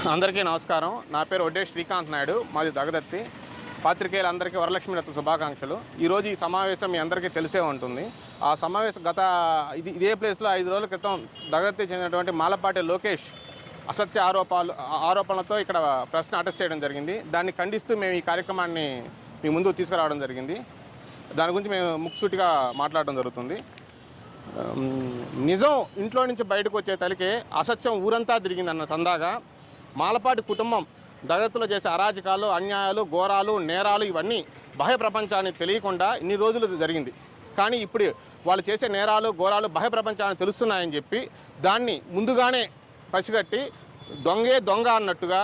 అందరికీ నమస్కారం. నా పేరు ఒడ్డే శ్రీకాంత్ నాయుడు. మాది దగదర్తి. పాత్రికేయులందరికీ వరలక్ష్మి వ్రత శుభాకాంక్షలు. ఈరోజు ఈ సమావేశం మీ అందరికీ తెలిసే ఉంటుంది. ఆ సమావేశం ఇదే ప్లేస్లో 5 రోజుల క్రితం దగదర్తి చెందినటువంటి మాలపాటి లోకేష్ అసత్య ఆరోపణలతో ఇక్కడ ప్రశ్న అటెస్ట్ చేయడం జరిగింది. దాన్ని ఖండిస్తూ మేము ఈ కార్యక్రమాన్ని మీ ముందుకు తీసుకురావడం జరిగింది. దాని గురించి మేము ముక్కుసూటిగా మాట్లాడడం జరుగుతుంది. నిజం ఇంట్లో నుంచి బయటకు వచ్చే తలికే అసత్యం ఊరంతా తిరిగిందన్న సందాగా మాలపాటి కుటుంబం దగత్తులో చేసే అరాజకాలు, అన్యాయాలు, ఘోరాలు, నేరాలు ఇవన్నీ బాహ్య ప్రపంచానికి తెలియకుండా ఇన్ని రోజులు జరిగింది. కానీ ఇప్పుడు వాళ్ళు చేసే నేరాలు, ఘోరాలు బాహ్య ప్రపంచానికి తెలుస్తున్నాయని చెప్పి దాన్ని ముందుగానే పసిగట్టి దొంగే దొంగ అన్నట్టుగా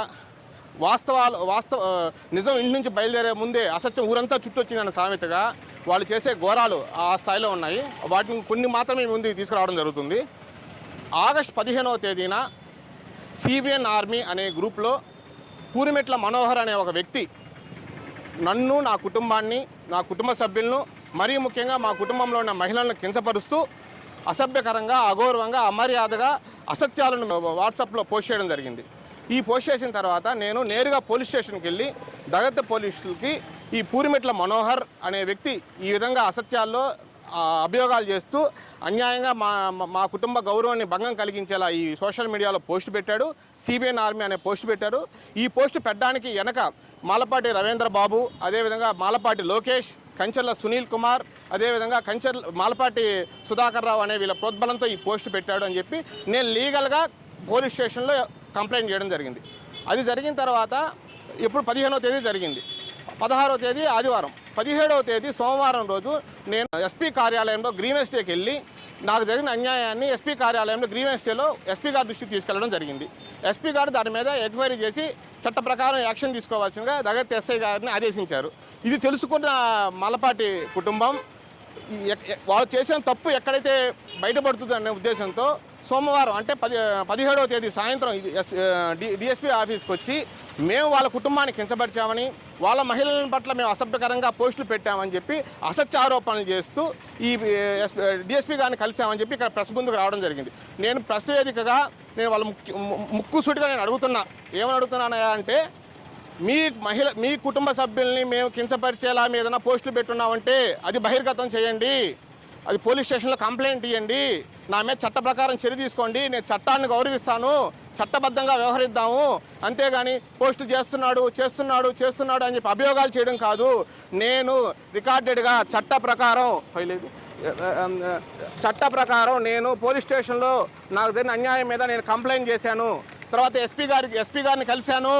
నిజం ఇంటి నుంచి బయలుదేరే ముందే అసత్యం ఊరంతా చుట్టొచ్చిందన్న సామెతగా వాళ్ళు చేసే ఘోరాలు ఆ స్థాయిలో ఉన్నాయి. వాటిని కొన్ని మాత్రమే ముందుకు తీసుకురావడం జరుగుతుంది. ఆగస్టు 15వ తేదీన సిబిఎన్ ఆర్మీ అనే గ్రూప్లో పూరిమెట్ల మనోహర్ అనే ఒక వ్యక్తి నన్ను, నా కుటుంబాన్ని, నా కుటుంబ సభ్యులను, మరీ ముఖ్యంగా మా కుటుంబంలో ఉన్న మహిళలను కించపరుస్తూ అసభ్యకరంగా, అగౌరవంగా, అమర్యాదగా అసత్యాలను వాట్సాప్లో పోస్ట్ చేయడం జరిగింది. ఈ పోస్ట్ చేసిన తర్వాత నేను నేరుగా పోలీస్ స్టేషన్కి వెళ్ళి దగత్తి పోలీసులకి ఈ పూరిమెట్ల మనోహర్ అనే వ్యక్తి ఈ విధంగా అసత్యాల్లో అభియోగాలు చేస్తూ అన్యాయంగా మా కుటుంబ గౌరవాన్ని భంగం కలిగించేలా ఈ సోషల్ మీడియాలో పోస్ట్ పెట్టాడు. సిబిఎన్ ఆర్మీ అనే పోస్ట్ పెట్టారు. ఈ పోస్ట్ పెట్టడానికి వెనక మాలపాటి రవీంద్ర బాబు, అదేవిధంగా మాలపాటి లోకేష్, కంచెర్ల సునీల్ కుమార్, అదేవిధంగా మాలపాటి సుధాకర్ రావు అనే వీళ్ళ ప్రోద్బలంతో ఈ పోస్ట్ పెట్టాడు అని చెప్పి నేను లీగల్గా పోలీస్ స్టేషన్లో కంప్లైంట్ చేయడం జరిగింది. అది జరిగిన తర్వాత ఇప్పుడు 15వ తేదీ జరిగింది. 16వ తేదీ ఆదివారం, 17వ తేదీ సోమవారం రోజు నేను ఎస్పీ కార్యాలయంలో గ్రీవెన్స్ డేకి వెళ్ళి నాకు జరిగిన అన్యాయాన్ని ఎస్పీ కార్యాలయంలో గ్రీవెన్స్ డేలో ఎస్పీ గారి దృష్టికి తీసుకెళ్లడం జరిగింది. ఎస్పీ గారు దాని మీద ఎంక్వైరీ చేసి చట్ట ప్రకారం యాక్షన్ తీసుకోవాల్సిందిగా దగత్తి ఎస్ఐ గారిని ఆదేశించారు. ఇది తెలుసుకున్న మాలపాటి కుటుంబం వాళ్ళు చేసిన తప్పు ఎక్కడైతే బయటపడుతుంది అనే ఉద్దేశంతో సోమవారం అంటే 17వ తేదీ సాయంత్రం డిఎస్పీ ఆఫీస్కి వచ్చి మేము వాళ్ళ కుటుంబాన్ని కించపరిచామని, వాళ్ళ మహిళల పట్ల మేము అసభ్యకరంగా పోస్టులు పెట్టామని చెప్పి అసత్య ఆరోపణలు చేస్తూ ఈ డిఎస్పీ గారిని కలిసామని చెప్పి ఇక్కడ ప్రెస్ ముందుకు రావడం జరిగింది. నేను ప్రెస్ వేదికగా నేను వాళ్ళ ముక్కుసూటిగా నేను ఏమని అడుగుతున్నాను అంటే, మీ కుటుంబ సభ్యుల్ని మేము కించపరిచేలా ఏదైనా పోస్టులు పెట్టున్నామంటే అది బహిర్గతం చేయండి, అది పోలీస్ స్టేషన్లో కంప్లైంట్ ఇవ్వండి, నా మీద చట్ట ప్రకారం చర్య తీసుకోండి, నేను చట్టాన్ని గౌరవిస్తాను, చట్టబద్ధంగా వ్యవహరిద్దాము, అంతేగాని పోస్టు చేస్తున్నాడు అని చెప్పి అభియోగాలు చేయడం కాదు. నేను రికార్డెడ్గా చట్ట ప్రకారం నేను పోలీస్ స్టేషన్లో నాకు జరిగిన అన్యాయం మీద నేను కంప్లైంట్ చేశాను. తర్వాత ఎస్పీ గారిని కలిశాను.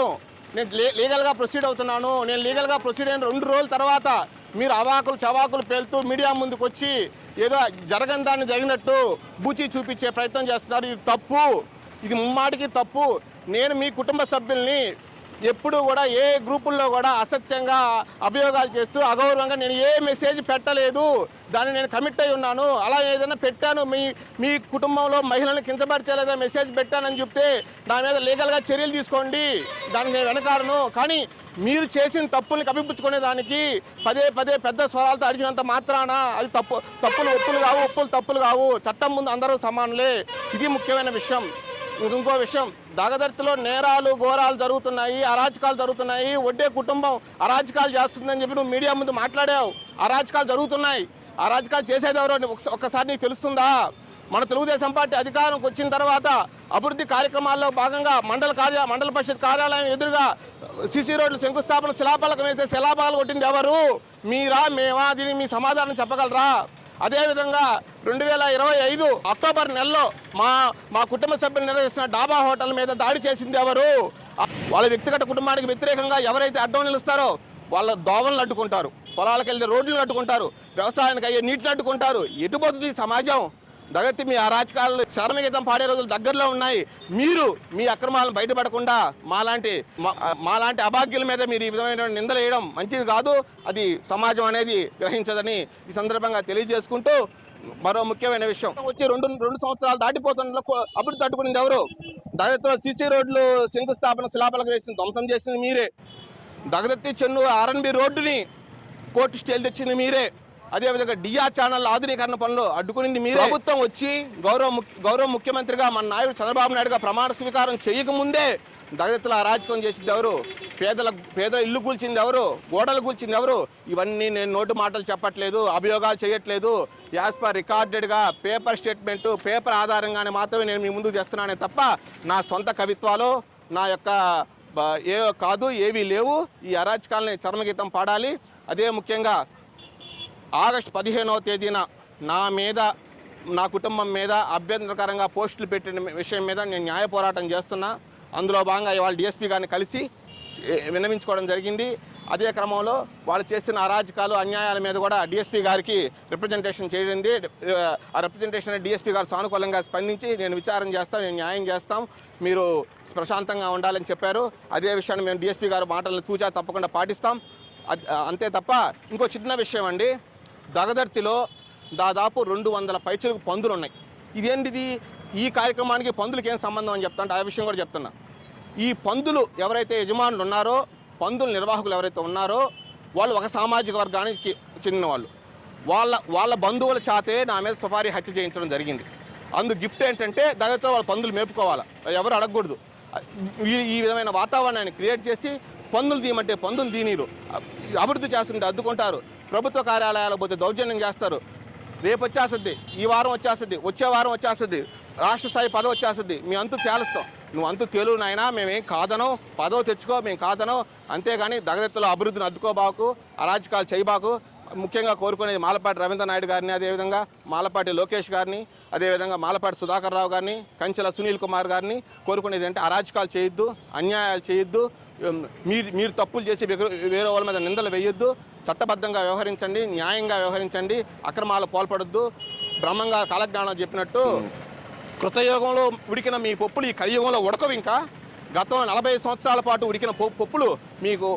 నేను లీగల్గా ప్రొసీడ్ అవుతున్నాను. నేను లీగల్గా ప్రొసీడ్ అయిన 2 రోజుల తర్వాత మీరు చవాకులు పేలుతూ మీడియా ముందుకు వచ్చి ఏదో జరగని దాన్ని జరిగినట్టు బూచి చూపించే ప్రయత్నం చేస్తున్నారు. ఇది తప్పు, ఇది ముమ్మాటికి తప్పు. నేను మీ కుటుంబ సభ్యుల్ని ఎప్పుడు కూడా ఏ గ్రూపుల్లో కూడా అసత్యంగా అభియోగాలు చేస్తూ అగౌరవంగా నేను ఏ మెసేజ్ పెట్టలేదు. దాన్ని నేను కమిట్ అయి ఉన్నాను. అలా ఏదైనా పెట్టాను, మీ కుటుంబంలో మహిళలను కించపరిచేలేదా మెసేజ్ పెట్టానని చెప్తే నా మీద లీగల్గా చర్యలు తీసుకోండి, దానికి నేను వెనకాడను. కానీ మీరు చేసిన తప్పుల్ని కప్పిపుచ్చుకునే దానికి పదే పెద్ద స్వరాలతో అడిచినంత మాత్రాన అది ఒప్పులు తప్పులు కావు. చట్టం ముందు అందరూ సమానులే. ఇది ముఖ్యమైన విషయం. ఇంకో విషయం, దగదర్తిలో నేరాలు, ఘోరాలు జరుగుతున్నాయి, అరాచకాలు జరుగుతున్నాయి. ఒడ్డే కుటుంబం అరాచకాలు చేస్తుందని చెప్పి నువ్వు మీడియా ముందు మాట్లాడావు. అరాచకాలు జరుగుతున్నాయి. అరాచకాలు చేసేది ఎవరో ఒక్కసారి నీకు తెలుస్తుందా? మన తెలుగుదేశం పార్టీ అధికారంకి వచ్చిన తర్వాత అభివృద్ధి కార్యక్రమాల్లో భాగంగా మండల పరిషత్ కార్యాలయం ఎదురుగా సిసి రోడ్లు శంకుస్థాపన శిలాఫలకం వేసే శిలాఫలాలు కొట్టింది ఎవరు? మీరా, మేమా? దీనికి మీ సమాధానం చెప్పగలరా? అదేవిధంగా 2025 అక్టోబర్ నెలలో మా కుటుంబ సభ్యులు నిర్వహిస్తున్న డాబా హోటల్ మీద దాడి చేసింది ఎవరు? వాళ్ళ వ్యక్తిగత కుటుంబానికి వ్యతిరేకంగా ఎవరైతే అడ్డం నిలుస్తారో వాళ్ళ దోవలను అడ్డుకుంటారు, పొలాలకు వెళ్ళే రోడ్లను అడ్డుకుంటారు, వ్యవసాయానికి అయ్యే నీటిని అడ్డుకుంటారు. ఎటుపోతుంది సమాజం? దగత్తి మీ అరాచకాలు శరణగీతం పాడే రోజులు దగ్గరలో ఉన్నాయి. మీరు మీ అక్రమాలను బయటపడకుండా మాలాంటి అభాగ్యుల మీద మీరు ఈ విధమైన నిందలు వేయడం మంచిది కాదు. అది సమాజం అనేది గ్రహించదని ఈ సందర్భంగా తెలియజేసుకుంటూ మరో ముఖ్యమైన విషయం, వచ్చి రెండు సంవత్సరాలు దాటిపోతున్న అభివృద్ధి అడ్డుకునింది ఎవరు? దగత్తిలో సిసి రోడ్లు శంకుస్థాపన శిలాఫలకం వేసింది, ధ్వంసం చేసింది మీరే. దగదత్తి చెన్నూరు ఆర్ఎన్బి రోడ్డుని కోర్టు స్టేలు తెచ్చింది మీరే. అదేవిధంగా డిఆర్ ఛానల్ ఆధునీకరణ పనులు అడ్డుకునింది మీరే. ప్రభుత్వం వచ్చి గౌరవ ముఖ్యమంత్రిగా మన నాయుడు చంద్రబాబు నాయుడుగా ప్రమాణ స్వీకారం చేయకముందే దళితుల అరాచకం చేసింది ఎవరు, పేదల ఇల్లు కూల్చింది ఎవరు, గోడలు కూల్చింది ఎవరు? ఇవన్నీ నేను నోటు మాటలు చెప్పట్లేదు, అభియోగాలు చేయట్లేదు. యాజ్ పర్ రికార్డెడ్గా పేపర్ స్టేట్మెంటు, పేపర్ ఆధారంగానే మాత్రమే నేను మీ ముందుకు తెస్తున్నానే తప్ప నా సొంత కవిత్వాలు నా యొక్క కాదు, ఏవీ లేవు. ఈ అరాచకాలని చర్మగీతం పాడాలి. అదే ముఖ్యంగా ఆగస్టు 15వ తేదీన నా మీద, నా కుటుంబం మీద అభ్యంతరకరంగా పోస్టులు పెట్టిన విషయం మీద నేను న్యాయ పోరాటం చేస్తున్నా. అందులో భాగంగా ఇవాళ డిఎస్పీ గారిని కలిసి విన్నవించుకోవడం జరిగింది. అదే క్రమంలో వాళ్ళు చేసిన అరాజకాలు, అన్యాయాల మీద కూడా డిఎస్పీ గారికి రిప్రజెంటేషన్ చేయండి. ఆ రిప్రజెంటేషన్ డిఎస్పీ గారు సానుకూలంగా స్పందించి నేను విచారణ చేస్తాం, నేను న్యాయం చేస్తాం, మీరు ప్రశాంతంగా ఉండాలని చెప్పారు. అదే విషయాన్ని మేము డిఎస్పీ గారు మాటలను తూచా తప్పకుండా పాటిస్తాం. అంతే తప్ప ఇంకో చిన్న విషయం అండి, దగదర్తిలో దాదాపు 200 పైచులకు పందులు ఉన్నాయి. ఇదేంటిది? ఈ కార్యక్రమానికి పందులకి ఏం సంబంధం అని చెప్తా, ఆ విషయం కూడా చెప్తున్నా. ఈ పందులు ఎవరైతే యజమానులు ఉన్నారో, పందుల నిర్వాహకులు ఎవరైతే ఉన్నారో వాళ్ళు ఒక సామాజిక వర్గానికి చెందిన వాళ్ళు. వాళ్ళ బంధువుల చేతే నా మీద సఫారీ హత్య చేయించడం జరిగింది. అందు గిఫ్ట్ ఏంటంటే దళితులు వాళ్ళ పందులు మేపుకోవాలి, ఎవరు అడగకూడదు. ఈ విధమైన వాతావరణాన్ని క్రియేట్ చేసి పందులు తీయమంటే పందులు తీనీరు, అభివృద్ధి చేస్తుంటే అడ్డుకుంటారు, ప్రభుత్వ కార్యాలయాలకు పోతే దౌర్జన్యం చేస్తారు. రేపు వచ్చేస్తుంది, ఈ వారం వచ్చేస్తుంది, వచ్చే వారం వచ్చేస్తుంది, రాష్ట్ర స్థాయి పదవి వచ్చేస్తుంది, మీ అంతు తేలుస్తాం. నువ్వు అంతు తేలు నాయనా, మేమేం కాదనో, పదవి తెచ్చుకో, మేము కాదనో. అంతేగాని దగదెత్తులో అభివృద్ధిని అడ్డుకోబాకు, అరాజకాలు చేయబాకు. ముఖ్యంగా కోరుకునేది మాలపాటి రవీంద్ర నాయుడు గారిని, అదేవిధంగా మాలపాటి లోకేష్ గారిని, అదేవిధంగా మాలపాటి సుధాకర్ రావు గారిని, కంచెల సునీల్ కుమార్ గారిని కోరుకునేది అంటే అరాజకాలు చేయొద్దు, అన్యాయాలు చేయొద్దు, మీరు తప్పులు చేసి వేరే వాళ్ళ మీద నిందలు వేయొద్దు, చట్టబద్ధంగా వ్యవహరించండి, న్యాయంగా వ్యవహరించండి, అక్రమాలు పాల్పడొద్దు. బ్రహ్మంగా కాలజ్ఞానం చెప్పినట్టు కృతయుగంలో ఉడికిన మీ పప్పులు ఈ కలియుగంలో ఉడకవు. ఇంకా గతం 40 సంవత్సరాల పాటు ఉడికిన పప్పులు మీకు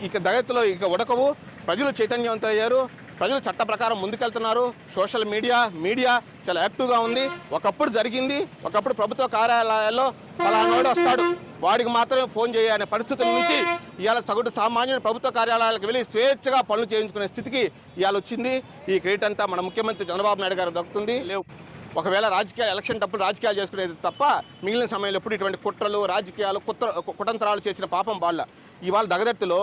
ఇక దళితులో ఇక ఉడకవు. ప్రజలు చైతన్యవంతమయ్యారు, ప్రజలు చట్ట ప్రకారం ముందుకెళ్తున్నారు. సోషల్ మీడియా చాలా యాక్టివ్గా ఉంది. ఒకప్పుడు జరిగింది, ఒకప్పుడు ప్రభుత్వ కార్యాలయాల్లో ఫలానాడు వస్తాడు, వాడికి మాత్రమే ఫోన్ చేయాలనే పరిస్థితుల నుంచి ఇవాళ సగటు సామాన్యుడు ప్రభుత్వ కార్యాలయాలకు వెళ్ళి స్వేచ్ఛగా పనులు చేయించుకునే స్థితికి ఇవాళ వచ్చింది. ఈ క్రెడిట్ అంతా మన ముఖ్యమంత్రి చంద్రబాబు నాయుడు గారు దక్కుతుంది. లేవు ఒకవేళ ఎలక్షన్ తప్పుడు రాజకీయాలు చేసుకునేది తప్ప మిగిలిన సమయంలో ఎప్పుడు ఇటువంటి కుట్రలు, రాజకీయాలు, కుతంత్రాలు చేసిన పాపం వాళ్ళ. ఇవాళ దగదర్తిలో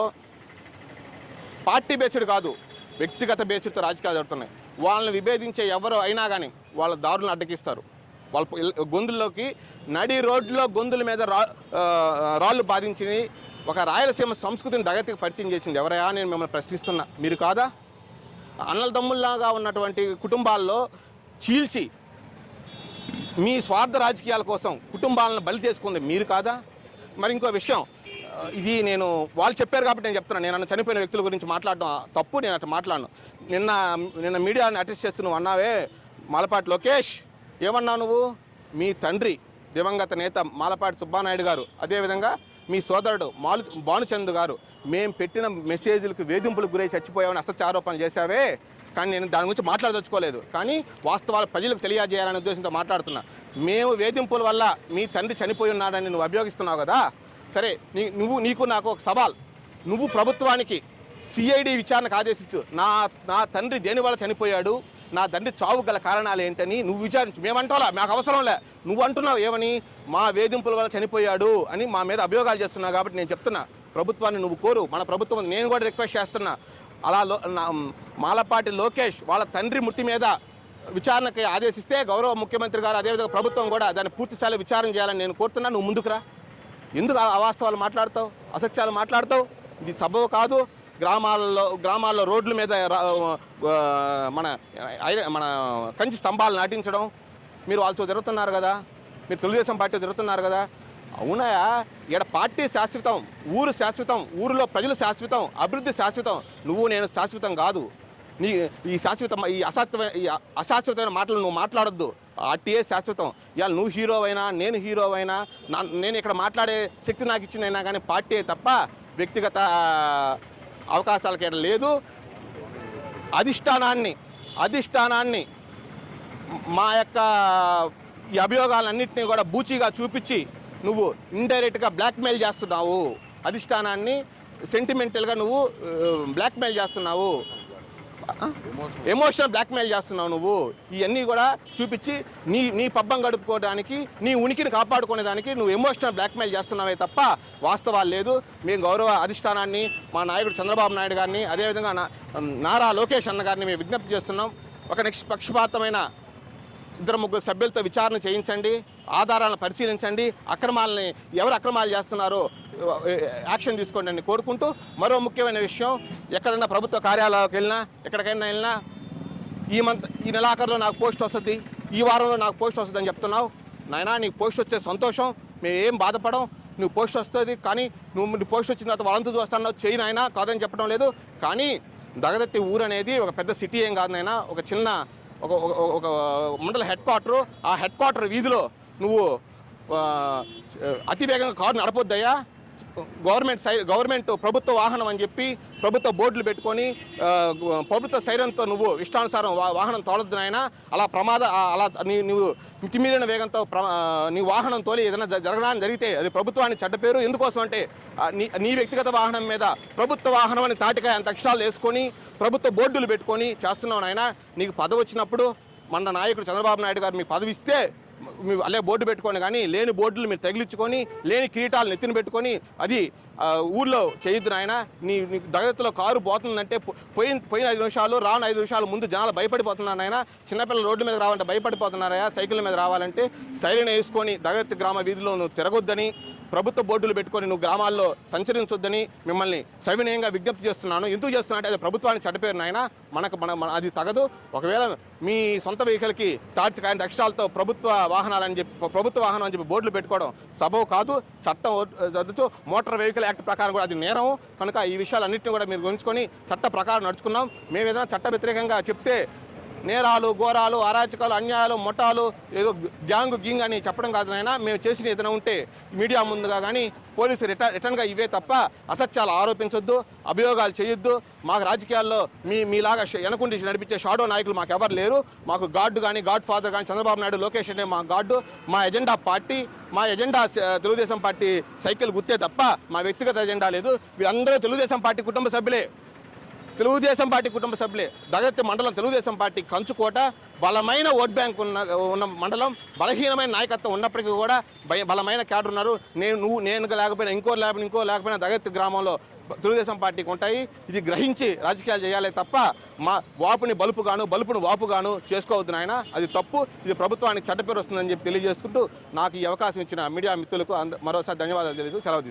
పార్టీ బేస్డ్ కాదు, వ్యక్తిగత బేస్డ్తో రాజకీయాలు జరుగుతున్నాయి. వాళ్ళని విభేదించే ఎవరు అయినా కానీ వాళ్ళ దారులను అడ్డగిస్తారు. వాళ్ళ గొంతుల్లోకి నడి రోడ్లో గొంతుల మీద రాళ్ళు బాధించి ఒక రాయలసీమ సంస్కృతిని దగతికి పరిచయం చేసింది ఎవరయా? నేను మిమ్మల్ని ప్రశ్నిస్తున్నా. మీరు కాదా? అన్నల తమ్ముళ్ళలాగా ఉన్నటువంటి కుటుంబాల్లో చీల్చి మీ స్వార్థ రాజకీయాల కోసం కుటుంబాలను బలి చేసుకుంది మీరు కాదా? మరి ఇంకో విషయం, ఇది నేను వాళ్ళు చెప్పారు కాబట్టి నేను చెప్తున్నాను. నేను చనిపోయిన వ్యక్తుల గురించి మాట్లాడడం తప్పు, నేను అట్లా మాట్లాడను. నిన్న మీడియాని అటెస్ట్ చేస్తూ నువ్వు అన్నావే, మాలపాటి లోకేష్ ఏమన్నావు నువ్వు? మీ తండ్రి దివంగత నేత మాలపాటి సుబ్బానాయుడు గారు, అదేవిధంగా మీ సోదరుడు భానుచంద్ గారు మేము పెట్టిన మెసేజ్లకు వేధింపులకు గురై చచ్చిపోయామని అసత్య ఆరోపణలు చేశావే. కానీ నేను దాని గురించి మాట్లాడదలుచుకోలేదు, కానీ వాస్తవాలు ప్రజలకు తెలియజేయాలనే ఉద్దేశంతో మాట్లాడుతున్నా. మేము వేధింపుల వల్ల మీ తండ్రి చనిపోయి ఉన్నాడని నువ్వు అభియోగిస్తున్నావు కదా, సరే నీకు నాకు ఒక సవాల్. నువ్వు ప్రభుత్వానికి సిఐడి విచారణకు ఆదేశించు. నా తండ్రి దేనివల్ల చనిపోయాడు, నా తండ్రి చావు గల కారణాలు ఏంటని నువ్వు విచారించు. మేమంటాలా, మాకు అవసరంలే. నువ్వు అంటున్నావు ఏమని? మా వేధింపుల వల్ల చనిపోయాడు అని మా మీద అభియోగాలు చేస్తున్నావు. కాబట్టి నేను చెప్తున్నా, ప్రభుత్వాన్ని నువ్వు కోరు, మన ప్రభుత్వం నేను కూడా రిక్వెస్ట్ చేస్తున్నా. అలా మాలపాటి లోకేష్ వాళ్ళ తండ్రి మృతి మీద విచారణకి ఆదేశిస్తే గౌరవ ముఖ్యమంత్రి గారు, అదేవిధంగా ప్రభుత్వం కూడా దాన్ని పూర్తిస్థాయిలో విచారణ చేయాలని నేను కోరుతున్నా. నువ్వు ముందుకురా. ఎందుకు అవాస్తవాలు మాట్లాడతావు, అసత్యాలు మాట్లాడతావు? ఇది సబబు కాదు. గ్రామాల్లో రోడ్ల మీద మన కంచి స్తంభాలు నాటించడం, మీరు వాళ్ళతో తిరుగుతున్నారు కదా, మీరు తెలుగుదేశం పార్టీ తిరుగుతున్నారు కదా. అవునాయా? ఇక్కడ పార్టీ శాశ్వతం, ఊరు శాశ్వతం, ఊరిలో ప్రజలు శాశ్వతం, అభివృద్ధి శాశ్వతం. నువ్వు నేను శాశ్వతం కాదు. ఈ అశాశ్వతమైన మాటలు నువ్వు మాట్లాడొద్దు. ఆర్టీఏ శాశ్వతం. ఇవాళ నువ్వు హీరో అయినా, నేను హీరో అయినా, నేను ఇక్కడ మాట్లాడే శక్తి నాకు ఇచ్చిందైనా కానీ పార్టీ తప్ప వ్యక్తిగత అవకాశాలకి ఇక్కడ లేదు. అధిష్టానాన్ని మా యొక్క ఈ అభియోగాలన్నింటినీ కూడా బూచీగా చూపించి నువ్వు ఇండైరెక్ట్గా బ్లాక్మెయిల్ చేస్తున్నావు. అధిష్టానాన్ని సెంటిమెంటల్గా నువ్వు బ్లాక్మెయిల్ చేస్తున్నావు. ఎమోషనల్ బ్లాక్మెయిల్ చేస్తున్నావు నువ్వు. ఇవన్నీ కూడా చూపించి నీ పబ్బం గడుపుకోవడానికి, నీ ఉనికిని కాపాడుకునేదానికి నువ్వు ఎమోషనల్ బ్లాక్మెయిల్ చేస్తున్నావే తప్ప వాస్తవాలు లేదు. మేము గౌరవ అధిష్టానాన్ని, మా నాయకుడు చంద్రబాబు నాయుడు గారిని, అదేవిధంగా నారా లోకేష్ అన్న గారిని మేము విజ్ఞప్తి చేస్తున్నాం. ఒక నిష్పక్షపాతమైన 2-3 సభ్యులతో విచారణ చేయించండి, ఆధారాలను పరిశీలించండి, ఎవరు అక్రమాలు చేస్తున్నారో యాక్షన్ తీసుకోండి అని కోరుకుంటూ, మరో ముఖ్యమైన విషయం, ఎక్కడైనా ప్రభుత్వ కార్యాలయాలకు వెళ్ళినా, ఎక్కడికైనా వెళ్ళినా ఈ నెలాఖరులో నాకు పోస్ట్ వస్తుంది, ఈ వారంలో నాకు పోస్ట్ వస్తుంది అని చెప్తున్నావు. నాయనా, నీకు పోస్ట్ వచ్చే సంతోషం, మేము ఏం బాధపడం. నువ్వు పోస్ట్ వస్తుంది, కానీ నువ్వు పోస్ట్ వచ్చిన తర్వాత వాళ్ళంతా చూస్తున్నావు, చేయి నాయనా, కాదని చెప్పడం లేదు. కానీ దగదత్తి ఊరు అనేది ఒక పెద్ద సిటీ ఏం కాదు నాయనా, ఒక చిన్న ఒక మండల హెడ్ క్వార్టరు. ఆ హెడ్ క్వార్టర్ వీధిలో నువ్వు అతివేగంగా కారు నడపొద్దయ్యా. గవర్నమెంట్ ప్రభుత్వ వాహనం అని చెప్పి ప్రభుత్వ బోర్డులు పెట్టుకొని ప్రభుత్వ సైరన్తో నువ్వు ఇష్టానుసారం వాహనం తోలొద్దు నాయనా. అలా నువ్వు మితిమీరిన వేగంతో నీ వాహనం తోలి ఏదైనా జరగడానికి జరిగితే అది ప్రభుత్వాన్ని చెడ్డ పేరు. ఎందుకోసం అంటే నీ వ్యక్తిగత వాహనం మీద ప్రభుత్వ వాహనం అని తాటికాయ అంత అక్షరాలు వేసుకొని ప్రభుత్వ బోర్డులు పెట్టుకొని చేస్తున్నావు నాయనా. నీకు పదవి వచ్చినప్పుడు మన నాయకుడు చంద్రబాబు నాయుడు గారు మీకు పదవి ఇస్తే మీరు అల్లే బోర్డు పెట్టుకొని, కానీ లేని బోర్డులు మీరు తగిలించుకొని, లేని కిరీటాలు నెత్తిన పెట్టుకొని అది ఊర్లో చేయొద్దు నాయన. నీకు దగదత్తులో కారు పోతుందంటే పోయిన 5 నిమిషాలు, రాను 5 నిమిషాలు ముందు జనాలు భయపడిపోతున్నారు నాయన. చిన్నపిల్లలు రోడ్డు మీద రావాలంటే భయపడిపోతున్నారయా. సైకిల్ మీద రావాలంటే సైరన్ వేసుకొని దగదత్తి గ్రామ వీధిలో నువ్వు తిరగొద్దని, ప్రభుత్వ బోర్డులు పెట్టుకొని నువ్వు గ్రామాల్లో సంచరించొద్దని మిమ్మల్ని సవినయంగా విజ్ఞప్తి చేస్తున్నాను. ఎందుకు చేస్తున్నా అంటే అది ప్రభుత్వానికి చెడ్డపేరు నాయన. అది తగదు. ఒకవేళ మీ సొంత వెహికల్కి తాటికాయంత అక్షరాలతో ప్రభుత్వ వాహనం అని చెప్పి బోర్డులు పెట్టుకోవడం సబబు కాదు. చట్టం మోటార్ వెహికల్ యాక్ట్ ప్రకారం కూడా అది నేరం. కనుక ఈ విషయాలన్నింటినీ కూడా మీరు గుర్తుంచుకొని చట్ట ప్రకారం నడుచుకున్నాం. మేము ఏదైనా చట్ట వ్యతిరేకంగా చెప్తే నేరాలు, ఘోరాలు, అరాచకాలు, అన్యాయాలు, మొట్టాలు, ఏదో గ్యాంగ్ అని చెప్పడం కాదు నాయన. మేము చేసిన ఏదైనా ఉంటే మీడియా ముందుగా కానీ పోలీసు రిటర్న్గా ఇవే తప్ప అసత్యాలు ఆరోపించొద్దు, అభియోగాలు చేయొద్దు. మాకు రాజకీయాల్లో మీలాగా వెనకుండి నడిపించే షాడో నాయకులు మాకు ఎవరు లేరు. మాకు గాడ్ ఫాదర్ కానీ చంద్రబాబు నాయుడు, లోకేష్ అంటే మా గాడ్డు. మా ఎజెండా పార్టీ, మా ఎజెండా తెలుగుదేశం పార్టీ సైకిల్ గుర్తే తప్ప మా వ్యక్తిగత ఎజెండా లేదు. వీళ్ళందరూ తెలుగుదేశం పార్టీ కుటుంబ సభ్యులే. దగదత్తి మండలం తెలుగుదేశం పార్టీ కంచుకోట, బలమైన ఓట్ బ్యాంక్ ఉన్న మండలం, బలహీనమైన నాయకత్వం ఉన్నప్పటికీ కూడా బలమైన క్యాడర్ ఉన్నారు. నేను లేకపోయినా ఇంకో లేకపోయినా దగదత్తి గ్రామంలో తెలుగుదేశం పార్టీకి ఉంటాయి. ఇది గ్రహించి రాజకీయాలు చేయాలి తప్ప మా వాపుని బలుపును వాపుగాను చేసుకోవద్దు నాయన. అది తప్పు. ఇది ప్రభుత్వానికి చెడ్డ పేరు వస్తుందని చెప్పి తెలియజేసుకుంటూ నాకు ఈ అవకాశం ఇచ్చిన మీడియా మిత్రులకు మరోసారి ధన్యవాదాలు తెలియదు. సెలవు.